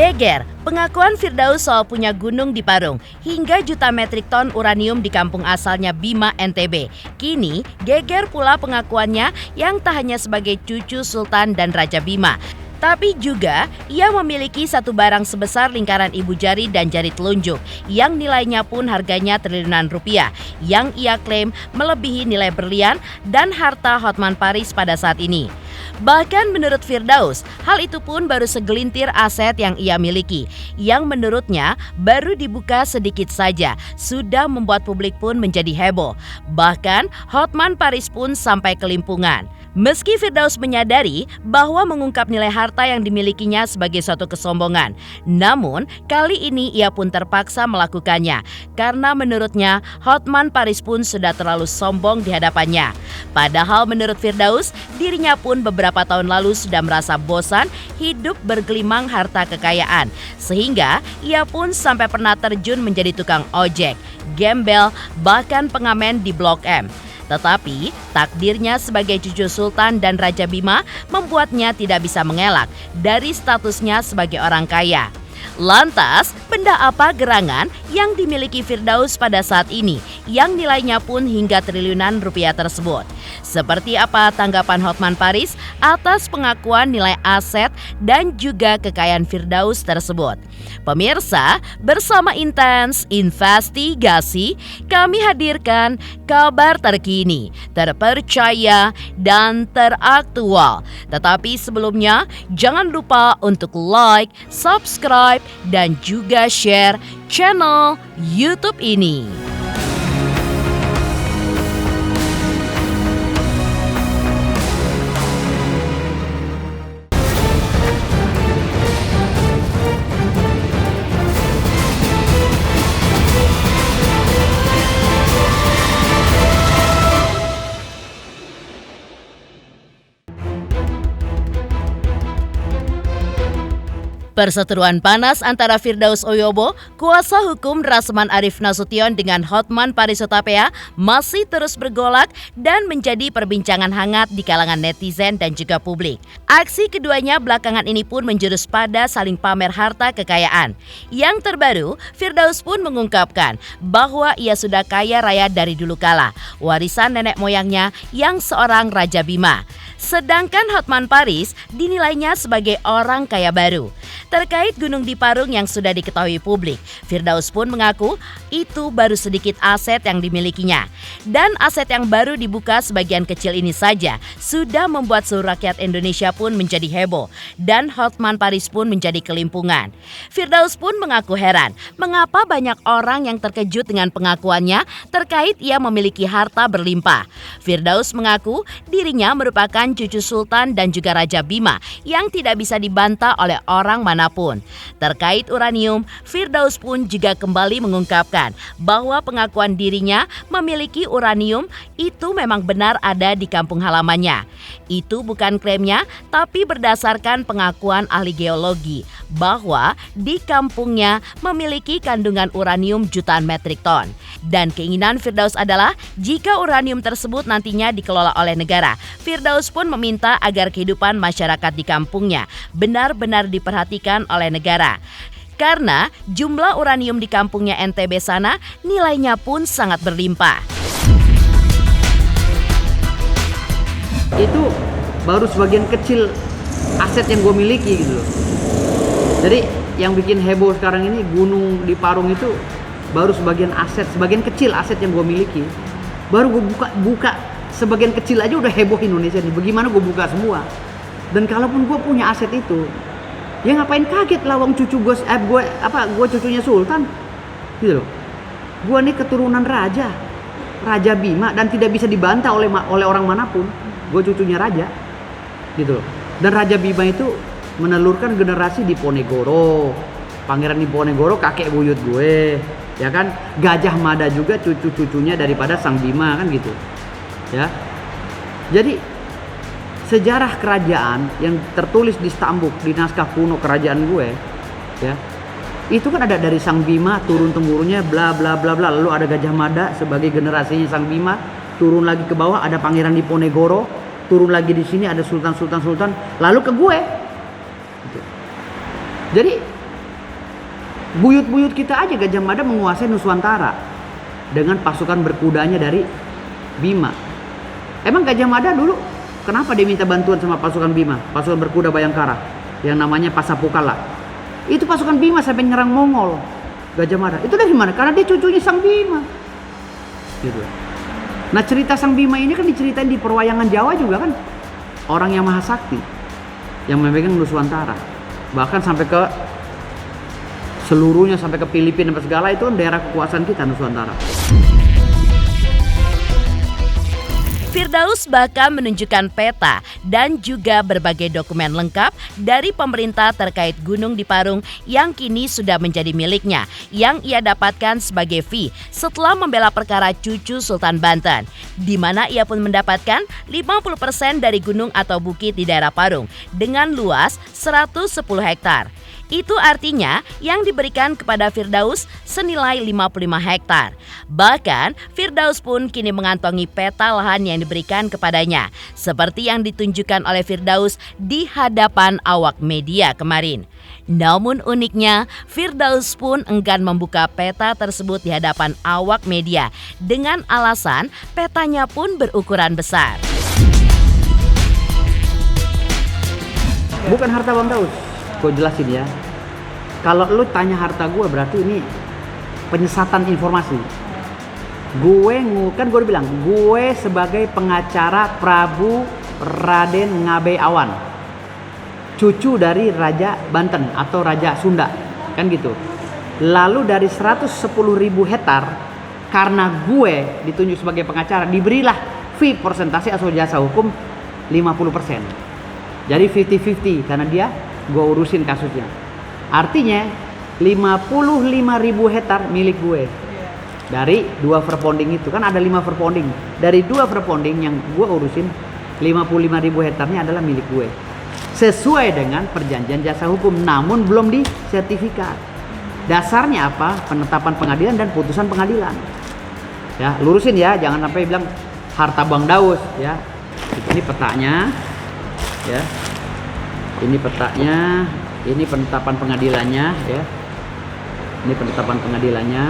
Geger, pengakuan Firdaus soal punya gunung di Parung hingga juta metrik ton uranium di kampung asalnya Bima, NTB. Kini, geger pula pengakuannya yang tak hanya sebagai cucu Sultan dan Raja Bima, tapi juga ia memiliki satu barang sebesar lingkaran ibu jari dan jari telunjuk yang nilainya pun harganya triliunan rupiah yang ia klaim melebihi nilai berlian dan harta Hotman Paris pada saat ini. Bahkan menurut Firdaus, hal itu pun baru segelintir aset yang ia miliki, yang menurutnya baru dibuka sedikit saja, sudah membuat publik pun menjadi heboh. Bahkan Hotman Paris pun sampai kelimpungan. Meski Firdaus menyadari bahwa mengungkap nilai harta yang dimilikinya sebagai suatu kesombongan, namun kali ini ia pun terpaksa melakukannya karena menurutnya Hotman Paris pun sudah terlalu sombong di hadapannya. Padahal menurut Firdaus, dirinya pun beberapa tahun lalu sudah merasa bosan hidup bergelimang harta kekayaan, sehingga ia pun sampai pernah terjun menjadi tukang ojek, gembel, bahkan pengamen di Blok M. Tetapi takdirnya sebagai cucu Sultan dan Raja Bima membuatnya tidak bisa mengelak dari statusnya sebagai orang kaya. Lantas, benda apa gerangan yang dimiliki Firdaus pada saat ini yang nilainya pun hingga triliunan rupiah tersebut? Seperti apa tanggapan Hotman Paris atas pengakuan nilai aset dan juga kekayaan Firdaus tersebut? Pemirsa, bersama Intens Investigasi, kami hadirkan kabar terkini, terpercaya, dan teraktual. Tetapi sebelumnya, jangan lupa untuk like, subscribe, dan juga share channel YouTube ini. Perseteruan panas antara Firdaus Oyobo, kuasa hukum Rasman Arif Nasution dengan Hotman Paris Hutapea masih terus bergolak dan menjadi perbincangan hangat di kalangan netizen dan juga publik. Aksi keduanya belakangan ini pun menjurus pada saling pamer harta kekayaan. Yang terbaru, Firdaus pun mengungkapkan bahwa ia sudah kaya raya dari dulu kala, warisan nenek moyangnya yang seorang Raja Bima. Sedangkan Hotman Paris dinilainya sebagai orang kaya baru. Terkait gunung di Parung yang sudah diketahui publik, Firdaus pun mengaku itu baru sedikit aset yang dimilikinya. Dan aset yang baru dibuka sebagian kecil ini saja sudah membuat seluruh rakyat Indonesia pun menjadi heboh dan Hotman Paris pun menjadi kelimpungan. Firdaus pun mengaku heran mengapa banyak orang yang terkejut dengan pengakuannya terkait ia memiliki harta berlimpah. Firdaus mengaku dirinya merupakan cucu Sultan dan juga Raja Bima yang tidak bisa dibantah oleh orang manapun. Terkait uranium, Firdaus pun juga kembali mengungkapkan bahwa pengakuan dirinya memiliki uranium itu memang benar ada di kampung halamannya. Itu bukan klaimnya, tapi berdasarkan pengakuan ahli geologi bahwa di kampungnya memiliki kandungan uranium jutaan metrik ton. Dan keinginan Firdaus adalah jika uranium tersebut nantinya dikelola oleh negara, Firdaus pun meminta agar kehidupan masyarakat di kampungnya benar-benar diperhatikan oleh negara. Karena jumlah uranium di kampungnya NTB sana nilainya pun sangat berlimpah. Itu baru sebagian kecil aset yang gue miliki gitu loh. Jadi yang bikin heboh sekarang ini gunung di Parung itu baru sebagian aset, sebagian kecil aset yang gue miliki. Baru gue buka sebagian kecil aja udah heboh Indonesia nih. Bagaimana gue buka semua? Dan kalaupun gue punya aset itu, ya ngapain kaget lah, wong cucu gue, gue cucunya Sultan, gitu loh. Gue nih keturunan Raja Bima dan tidak bisa dibantah oleh orang manapun. Gue cucunya raja, gitu loh. Dan Raja Bima itu menelurkan generasi Diponegoro, Pangeran Diponegoro kakek buyut gue, ya kan. Gajah Mada juga cucu-cucunya daripada Sang Bima kan gitu, ya. Jadi sejarah kerajaan yang tertulis di stambuk di naskah kuno kerajaan gue, ya, itu kan ada dari Sang Bima turun temurunnya bla bla bla bla, lalu ada Gajah Mada sebagai generasinya Sang Bima, turun lagi ke bawah ada Pangeran Diponegoro, turun lagi di sini ada sultan, lalu ke gue. Gitu. Jadi Buyut-buyut kita aja Gajah Mada menguasai Nuswantara dengan pasukan berkudanya dari Bima. Emang Gajah Mada dulu kenapa dia minta bantuan sama pasukan Bima, pasukan berkuda Bayangkara yang namanya Pasapukala? Itu pasukan Bima sampai nyerang Mongol. Gajah Mada itu dari mana? Karena dia cucunya Sang Bima. Gitu. Nah, cerita Sang Bima ini kan diceritain di perwayangan Jawa juga kan. Orang yang maha sakti yang memegang Nuswantara. Bahkan sampai ke seluruhnya, sampai ke Filipina dan segala itu kan daerah kekuasaan kita Nuswantara. Firdaus bahkan menunjukkan peta dan juga berbagai dokumen lengkap dari pemerintah terkait Gunung di Parung yang kini sudah menjadi miliknya, yang ia dapatkan sebagai fee setelah membela perkara cucu Sultan Banten, di mana ia pun mendapatkan 50% dari gunung atau bukit di daerah Parung dengan luas 110 hektar. Itu artinya yang diberikan kepada Firdaus senilai 55 hektar. Bahkan Firdaus pun kini mengantongi peta lahan yang diberikan kepadanya, seperti yang ditunjukkan oleh Firdaus di hadapan awak media kemarin. Namun uniknya, Firdaus pun enggan membuka peta tersebut di hadapan awak media dengan alasan petanya pun berukuran besar. Bukan harta Bang Daus, gue jelasin ya. Kalau lu tanya harta gue berarti ini penyesatan informasi. Kan gue bilang, gue sebagai pengacara Prabu Raden Ngabe Awan, cucu dari Raja Banten atau Raja Sunda, kan gitu. Lalu dari 110.000 hektar, karena gue ditunjuk sebagai pengacara, diberilah fee persentase atau jasa hukum 50%. Jadi 50-50 karena dia gue urusin kasusnya. Artinya 55.000 hektar milik gue. Dari 2 verponding itu kan ada 5 verponding. Dari 2 verponding yang gue urusin 55.000 hektarnya adalah milik gue. Sesuai dengan perjanjian jasa hukum, namun belum disertifikat. Dasarnya apa? Penetapan pengadilan dan putusan pengadilan. Ya, lurusin ya, jangan sampai bilang harta Bang Daus ya. Ini petanya. Ya. Ini petanya. Ini penetapan pengadilannya ya. Ini penetapan pengadilannya.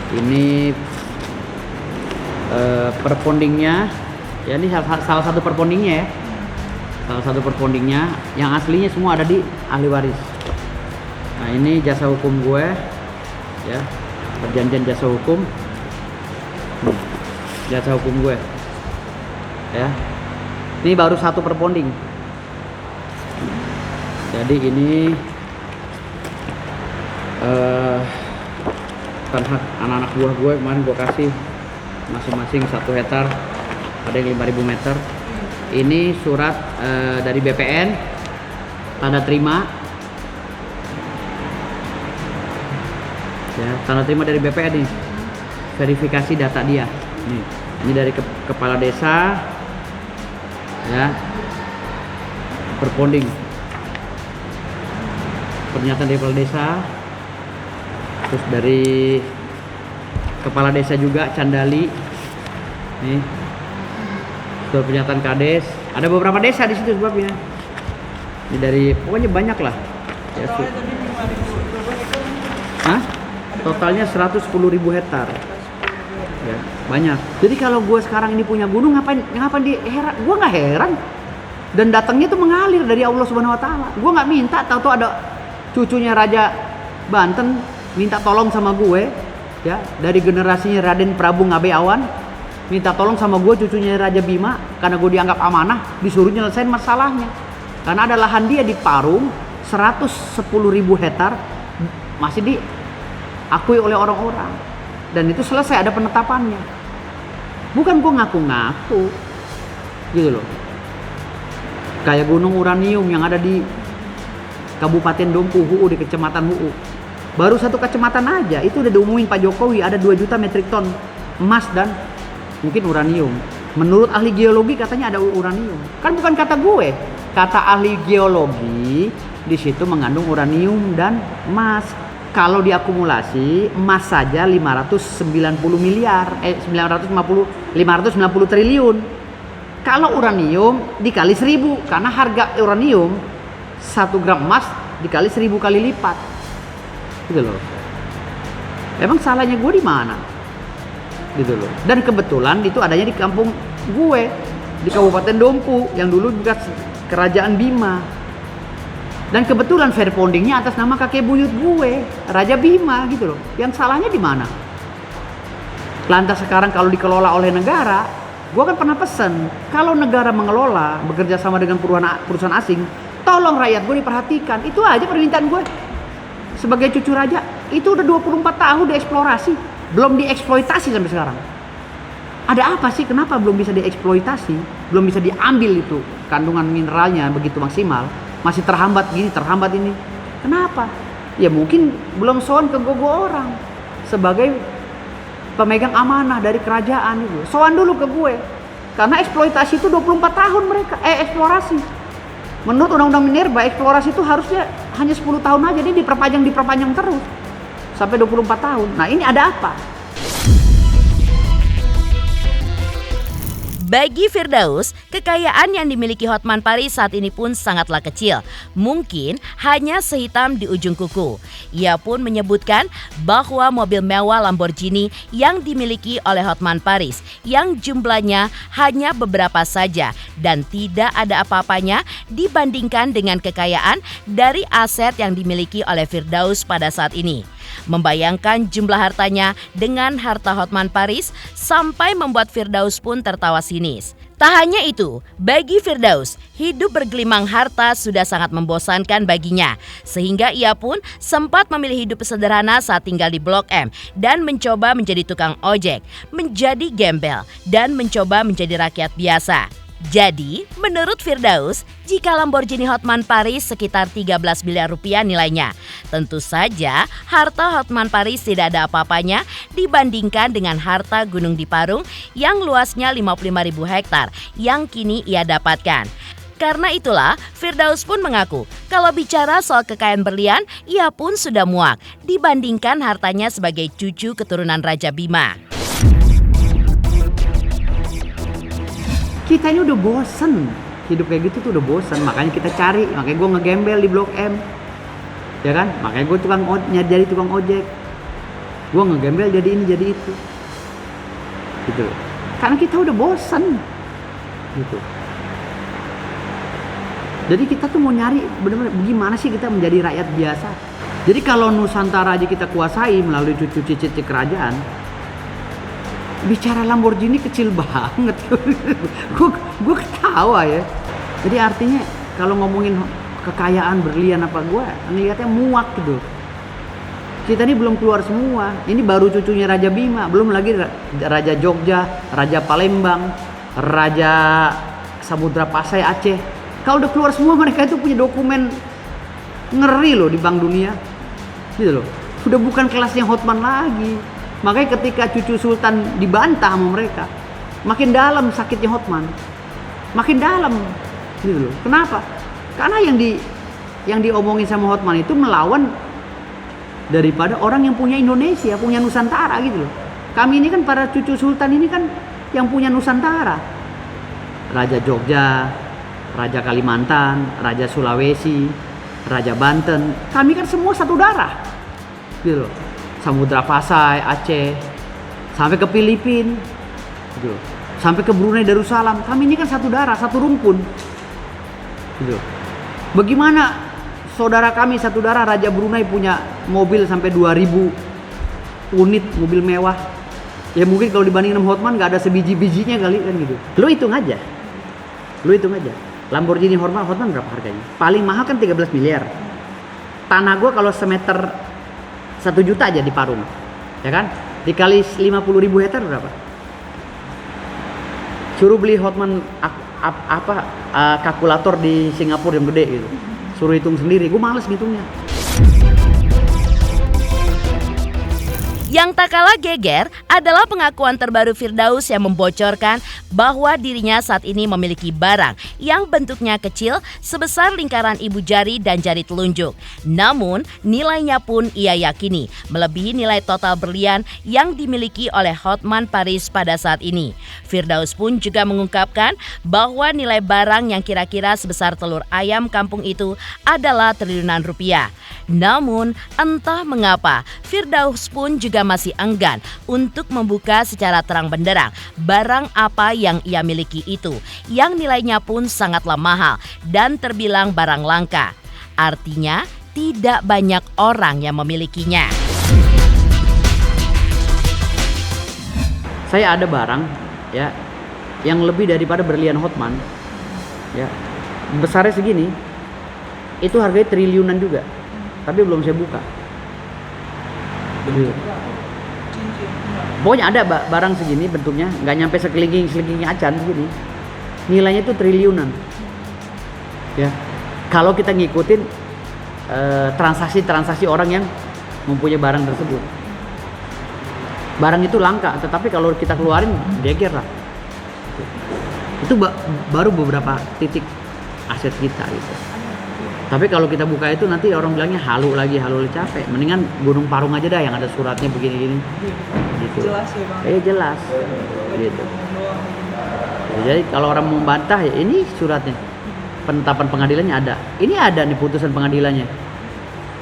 Ini perpondingnya. Ya, ini salah satu perpondingnya ya. Salah satu perpondingnya. Yang aslinya semua ada di ahli waris. Nah, ini jasa hukum gue ya. Perjanjian jasa hukum. Jasa hukum gue. Ya. Ini baru satu perponding. Jadi ini kan hak anak-anak buah gue kemarin gue kasih masing-masing 1 hektar, ada yang 5.000 meter. Ini surat dari BPN, tanda terima. Ya, tanda terima dari BPN nih. Verifikasi data dia. Nih, ini dari kepala desa. Ya. Perponding. Pernyataan dari kepala desa, terus dari kepala desa juga Candali, nih, surat pernyataan kades, ada beberapa desa di situ sebabnya, ini dari pokoknya banyak lah, ya, totalnya 110.000 hektar, ya, banyak. Jadi kalau gue sekarang ini punya gunung, ngapain heran? Gue nggak heran, dan datangnya tuh mengalir dari Allah Subhanahu Wa Taala. Gue nggak minta, tahu ada cucunya Raja Banten minta tolong sama gue ya, dari generasinya Raden Prabu Ngabe Awan minta tolong sama gue, cucunya Raja Bima, karena gue dianggap amanah, disuruh nyelesain masalahnya. Karena ada lahan dia di Parung 110.000 hektar masih diakui oleh orang-orang, dan itu selesai, ada penetapannya. Bukan gue ngaku-ngaku gitu loh. Kayak gunung uranium yang ada di Kabupaten Dompu, HUU, di Kecamatan HUU. Baru satu kecamatan aja, itu udah diumumin Pak Jokowi, ada 2 juta metrik ton emas dan mungkin uranium. Menurut ahli geologi katanya ada uranium. Kan bukan kata gue, kata ahli geologi, di situ mengandung uranium dan emas. Kalau diakumulasi, emas saja 590 triliun. Kalau uranium dikali 1000, karena harga uranium 1 gram emas dikali 1000 kali lipat. Gitu loh. Emang salahnya gue di mana? Gitu loh. Dan kebetulan itu adanya di kampung gue, di Kabupaten Dompu yang dulu juga kerajaan Bima. Dan kebetulan fair foundingnya atas nama kakek buyut gue, Raja Bima gitu loh. Yang salahnya di mana? Lantas sekarang kalau dikelola oleh negara, gue kan pernah pesen, kalau negara mengelola, bekerja sama dengan perusahaan asing, tolong rakyat gue diperhatikan. Itu aja permintaan gue. Sebagai cucu raja, itu udah 24 tahun dieksplorasi, belum dieksploitasi sampai sekarang. Ada apa sih? Kenapa belum bisa dieksploitasi? Belum bisa diambil itu kandungan mineralnya begitu maksimal? Masih terhambat gini, terhambat ini. Kenapa? Ya mungkin belum soan ke gogo orang sebagai pemegang amanah dari kerajaan itu. Soan dulu ke gue. Karena eksploitasi itu 24 tahun mereka eksplorasi. Menurut Undang-Undang Minerba, eksplorasi itu harusnya hanya 10 tahun aja, dia diperpanjang terus sampai 24 tahun. Nah, ini ada apa? Bagi Firdaus, kekayaan yang dimiliki Hotman Paris saat ini pun sangatlah kecil. Mungkin hanya sehitam di ujung kuku. Ia pun menyebutkan bahwa mobil mewah Lamborghini yang dimiliki oleh Hotman Paris yang jumlahnya hanya beberapa saja dan tidak ada apa-apanya dibandingkan dengan kekayaan dari aset yang dimiliki oleh Firdaus pada saat ini. Membayangkan jumlah hartanya dengan harta Hotman Paris sampai membuat Firdaus pun tertawa sinis. Tak hanya itu, bagi Firdaus, hidup bergelimang harta sudah sangat membosankan baginya. Sehingga ia pun sempat memilih hidup sederhana saat tinggal di Blok M dan mencoba menjadi tukang ojek, menjadi gembel, dan mencoba menjadi rakyat biasa. Jadi, menurut Firdaus, jika Lamborghini Hotman Paris sekitar 13 miliar rupiah nilainya, tentu saja harta Hotman Paris tidak ada apa-apanya dibandingkan dengan harta Gunung Diparung yang luasnya 55.000 hektar yang kini ia dapatkan. Karena itulah, Firdaus pun mengaku kalau bicara soal kekayaan berlian, ia pun sudah muak dibandingkan hartanya sebagai cucu keturunan Raja Bima. Kita ini udah bosen, hidup kayak gitu tuh udah bosen, makanya kita cari, makanya gue ngegembel di Blok M, ya kan? Makanya gue jadi tukang ojek, gue ngegembel jadi ini jadi itu, gitu. Karena kita udah bosen, gitu. Jadi kita tuh mau nyari bener-bener gimana sih kita menjadi rakyat biasa. Jadi kalau Nusantara aja kita kuasai melalui cucu cicit kerajaan, bicara Lamborghini kecil banget. gue ketawa ya. Jadi artinya kalau ngomongin kekayaan berlian apa, gue ngeliatnya muak gitu. Kita ini belum keluar semua. Ini baru cucunya Raja Bima, belum lagi Raja Jogja, Raja Palembang, Raja Samudra Pasai Aceh. Kalau udah keluar semua, mereka itu punya dokumen ngeri loh di Bank Dunia, gitu loh. Udah bukan kelasnya Hotman lagi. Makanya ketika cucu Sultan dibantah sama mereka, makin dalam sakitnya Hotman, makin dalam, gitu loh. Kenapa? Karena yang diomongin sama Hotman itu melawan daripada orang yang punya Indonesia, punya Nusantara, gitu loh. Kami ini kan para cucu Sultan ini kan yang punya Nusantara, Raja Jogja, Raja Kalimantan, Raja Sulawesi, Raja Banten. Kami kan semua satu darah, gitu loh. Samudra Pasai, Aceh, sampai ke Filipina, gitu. Sampai ke Brunei Darussalam. Kami ini kan satu darah, satu rumpun, gitu. Bagaimana saudara kami satu darah Raja Brunei punya mobil sampai 2000 unit mobil mewah? Ya mungkin kalau dibandingin sama Hotman nggak ada sebiji-bijinya kali kan gitu. Lu hitung aja. Lamborghini Hotman berapa harganya? Paling mahal kan 13 miliar. Tanah gua kalau semeter 1 juta aja di Parung, ya kan? Dikali 50.000 hektar berapa? Suruh beli Hotman kalkulator di Singapura yang gede gitu. Suruh hitung sendiri, gue males ngitungnya. Yang tak kalah geger adalah pengakuan terbaru Firdaus yang membocorkan bahwa dirinya saat ini memiliki barang yang bentuknya kecil sebesar lingkaran ibu jari dan jari telunjuk. Namun nilainya pun ia yakini melebihi nilai total berlian yang dimiliki oleh Hotman Paris pada saat ini. Firdaus pun juga mengungkapkan bahwa nilai barang yang kira-kira sebesar telur ayam kampung itu adalah triliunan rupiah. Namun entah mengapa Firdaus pun juga masih enggan untuk membuka secara terang benderang barang apa yang ia miliki itu, yang nilainya pun sangatlah mahal dan terbilang barang langka. Artinya tidak banyak orang yang memilikinya. Saya ada barang ya yang lebih daripada berlian Hotman ya, besarnya segini, itu harganya triliunan juga, tapi belum saya buka. Pokoknya ada barang segini bentuknya, nggak nyampe sekelingking acan segini, nilainya itu triliunan ya, kalau kita ngikutin transaksi orang yang mempunyai barang tersebut. Barang itu langka, tetapi kalau kita keluarin geger lah. Itu baru beberapa titik aset kita gitu. Tapi kalau kita buka itu nanti orang bilangnya halu lagi capek. Mendingan Gunung Parung aja dah yang ada suratnya begini-gini. Gitu. Jelas ya Bang. Jelas. Gitu. Jadi kalau orang mau bantah ya ini suratnya. Penetapan pengadilannya ada. Ini ada nih putusan pengadilannya.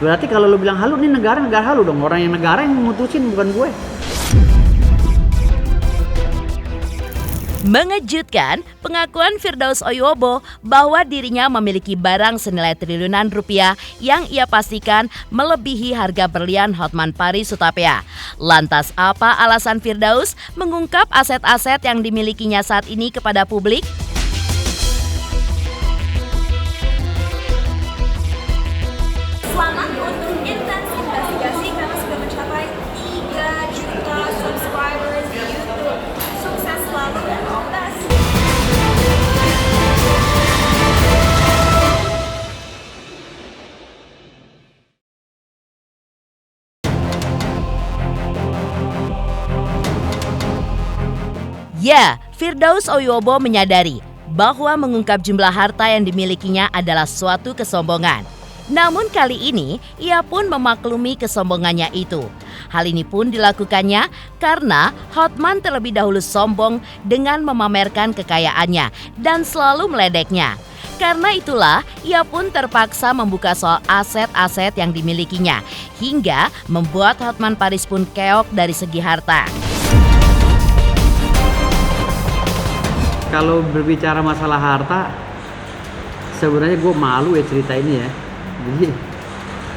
Berarti kalau lu bilang halu, ini negara halu dong. Orang yang negara yang memutusin, bukan gue. Mengejutkan pengakuan Firdaus Oyobo bahwa dirinya memiliki barang senilai triliunan rupiah yang ia pastikan melebihi harga berlian Hotman Paris Hutapea. Lantas apa alasan Firdaus mengungkap aset-aset yang dimilikinya saat ini kepada publik? Selamat untuk intens investigasi karena sudah mencapai 3 juta subscribers di YouTube. Sukses selalu dan all the best. Ya, Firdaus Oyobo menyadari bahwa mengungkap jumlah harta yang dimilikinya adalah suatu kesombongan. Namun kali ini ia pun memaklumi kesombongannya itu. Hal ini pun dilakukannya karena Hotman terlebih dahulu sombong dengan memamerkan kekayaannya dan selalu meledeknya. Karena itulah ia pun terpaksa membuka soal aset-aset yang dimilikinya hingga membuat Hotman Paris pun keok dari segi harta. Kalau berbicara masalah harta, sebenarnya gue malu ya cerita ini ya. Jadi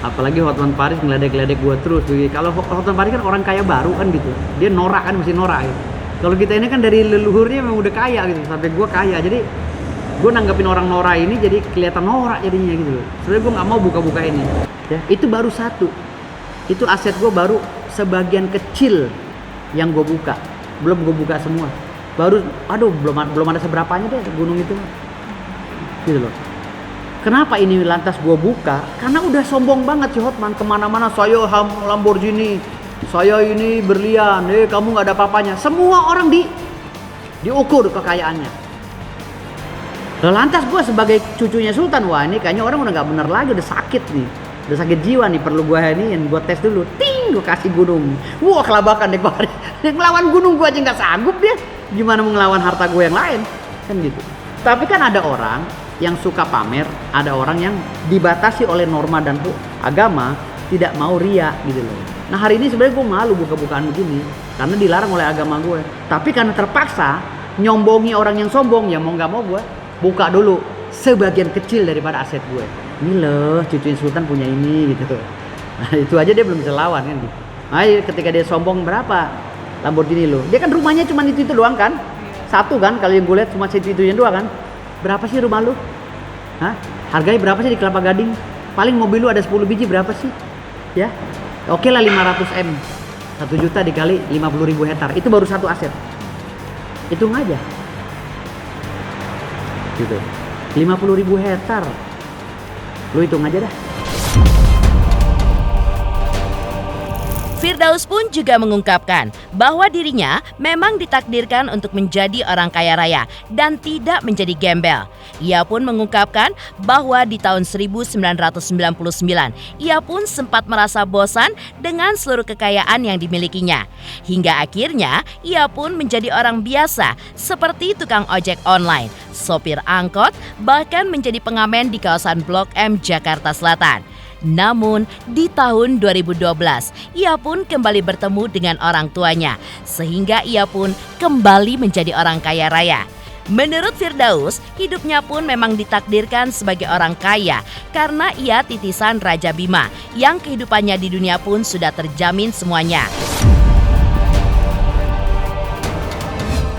apalagi Hotman Paris ngeledek-ledek gue terus. Kalau Hotman Paris kan orang kaya baru kan gitu, dia norak kan, mesti norak gitu. Kalau kita ini kan dari leluhurnya memang udah kaya gitu, sampai gue kaya. Jadi gue nanggepin orang norak ini jadi kelihatan norak jadinya gitu. Sebenarnya gue nggak mau buka-buka ini. Ya, itu baru satu. Itu aset gue baru sebagian kecil yang gue buka. Belum gue buka semua. Baru, belum ada seberapanya deh gunung itu. Gitu loh. Kenapa ini lantas gue buka? Karena udah sombong banget si Hotman, kemana-mana saya Lamborghini, saya ini berlian, kamu nggak ada apa-apanya. Semua orang diukur kekayaannya. Lantas gue sebagai cucunya Sultan, wah ini kayaknya orang udah nggak bener lagi, udah sakit nih, udah sakit jiwa nih, perlu gue ini, gue tes dulu, ting, gue kasih gunung. Wah kelabakan deh gue, ngelawan gunung gue aja nggak sanggup dia, gimana mau ngelawan harta gue yang lain, kan gitu. Tapi kan ada orang yang suka pamer, ada orang yang dibatasi oleh norma dan agama, tidak mau ria gitu loh. Nah hari ini sebenarnya gue malu buka-bukaan begini karena dilarang oleh agama gue. Tapi karena terpaksa nyombongi orang yang sombong, ya mau nggak mau gue buka dulu sebagian kecil daripada aset gue. Ini loh cucuin Sultan punya ini gitu. Nah itu aja dia belum bisa lawan kan. Nah ketika dia sombong berapa Lamborghini lo, dia kan rumahnya cuma itu doang kan. Satu kan, kalau yang gue lihat cuma itu-itunya doang kan. Berapa sih rumah lu? Hah? Harganya berapa sih di Kelapa Gading? Paling mobil lu ada 10 biji berapa sih? Ya. Oke lah 500 M. 1 juta dikali 50.000 hektar. Itu baru satu aset. Hitung aja. Gitu. 50.000 hektar. Lu hitung aja dah. Firdaus pun juga mengungkapkan bahwa dirinya memang ditakdirkan untuk menjadi orang kaya raya dan tidak menjadi gembel. Ia pun mengungkapkan bahwa di tahun 1999 ia pun sempat merasa bosan dengan seluruh kekayaan yang dimilikinya. Hingga akhirnya ia pun menjadi orang biasa seperti tukang ojek online, sopir angkot, bahkan menjadi pengamen di kawasan Blok M Jakarta Selatan. Namun di tahun 2012 ia pun kembali bertemu dengan orang tuanya sehingga ia pun kembali menjadi orang kaya raya. Menurut Firdaus, hidupnya pun memang ditakdirkan sebagai orang kaya karena ia titisan Raja Bima yang kehidupannya di dunia pun sudah terjamin semuanya.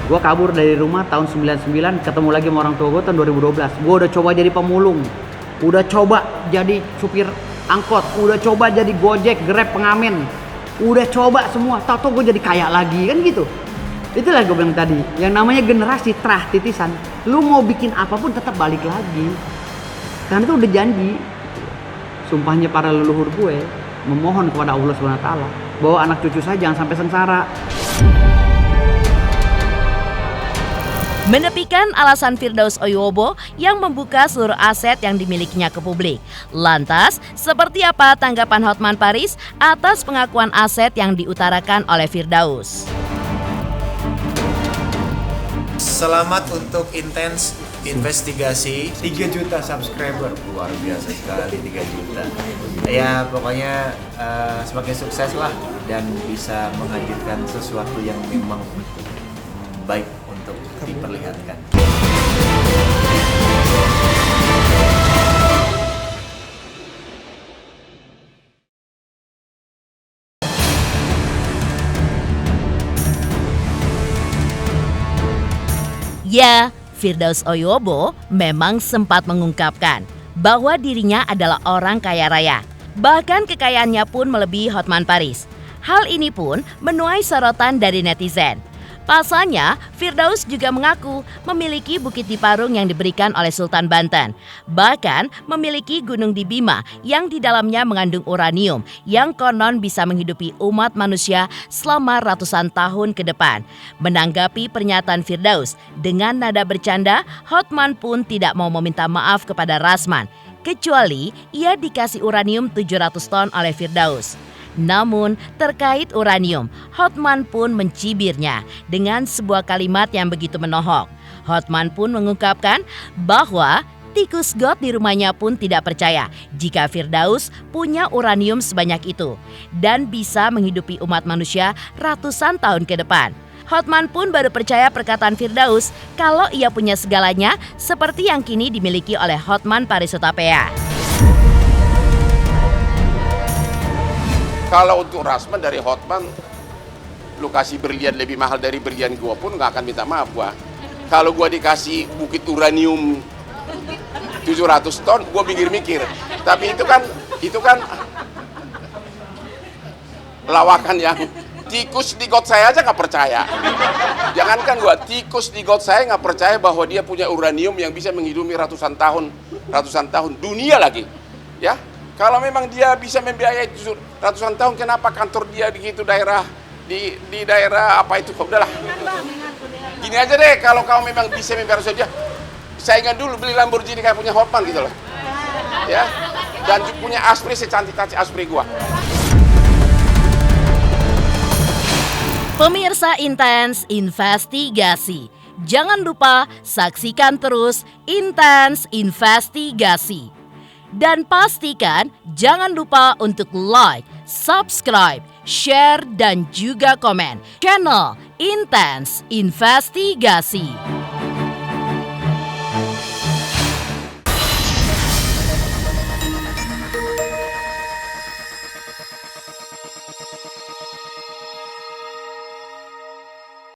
Gue kabur dari rumah tahun 99, ketemu lagi sama orang tua gue tahun 2012. Gue udah coba jadi pemulung, udah coba jadi supir angkot, udah coba jadi Gojek, Grab, pengamen, udah coba semua, tau-tau gue jadi kaya lagi, kan gitu. Itulah gue bilang tadi, yang namanya generasi terah titisan, lu mau bikin apapun tetap balik lagi. Karena itu udah janji, sumpahnya para leluhur gue, memohon kepada Allah SWT bahwa anak cucu saya jangan sampai sengsara. Menepikan alasan Firdaus Oyobo yang membuka seluruh aset yang dimilikinya ke publik. Lantas, seperti apa tanggapan Hotman Paris atas pengakuan aset yang diutarakan oleh Firdaus? Selamat untuk intens investigasi. 3 juta subscriber. Luar biasa sekali 3 juta. Ya pokoknya semakin sukses lah dan bisa menghadirkan sesuatu yang memang baik untuk diperlihatkan. Ya, Firdaus Oyobo memang sempat mengungkapkan bahwa dirinya adalah orang kaya raya. Bahkan kekayaannya pun melebihi Hotman Paris. Hal ini pun menuai sorotan dari netizen. Pasalnya, Firdaus juga mengaku memiliki Bukit di Parung yang diberikan oleh Sultan Banten. Bahkan memiliki gunung di Bima yang di dalamnya mengandung uranium yang konon bisa menghidupi umat manusia selama ratusan tahun ke depan. Menanggapi pernyataan Firdaus, dengan nada bercanda, Hotman pun tidak mau meminta maaf kepada Rasman, kecuali ia dikasih uranium 700 ton oleh Firdaus. Namun terkait uranium, Hotman pun mencibirnya dengan sebuah kalimat yang begitu menohok. Hotman pun mengungkapkan bahwa tikus got di rumahnya pun tidak percaya jika Firdaus punya uranium sebanyak itu dan bisa menghidupi umat manusia ratusan tahun ke depan. Hotman pun baru percaya perkataan Firdaus kalau ia punya segalanya seperti yang kini dimiliki oleh Hotman Paris Hutapea. Kalau untuk Rasman dari Hotman, lu kasih berlian lebih mahal dari berlian gua pun nggak akan minta maaf gua. Kalau gua dikasih bukit uranium 700 ton, gua mikir-mikir. Tapi itu kan lawakan yang tikus di got saya aja nggak percaya. Jangankan gua, tikus di got saya nggak percaya bahwa dia punya uranium yang bisa menghidupi ratusan tahun dunia lagi, ya. Kalau memang dia bisa membiayai ratusan tahun, kenapa kantor dia begitu daerah di daerah apa itu? Udahlah. Gini aja deh, kalau kamu memang bisa membiayai dia, saingan dulu beli Lamborghini kayak punya Hotman gitu loh. Ya. Dan punya Aspri secantik Aspri gua. Pemirsa Intens Investigasi, jangan lupa saksikan terus Intens Investigasi. Dan pastikan jangan lupa untuk like, subscribe, share, dan juga komen channel Intens Investigasi.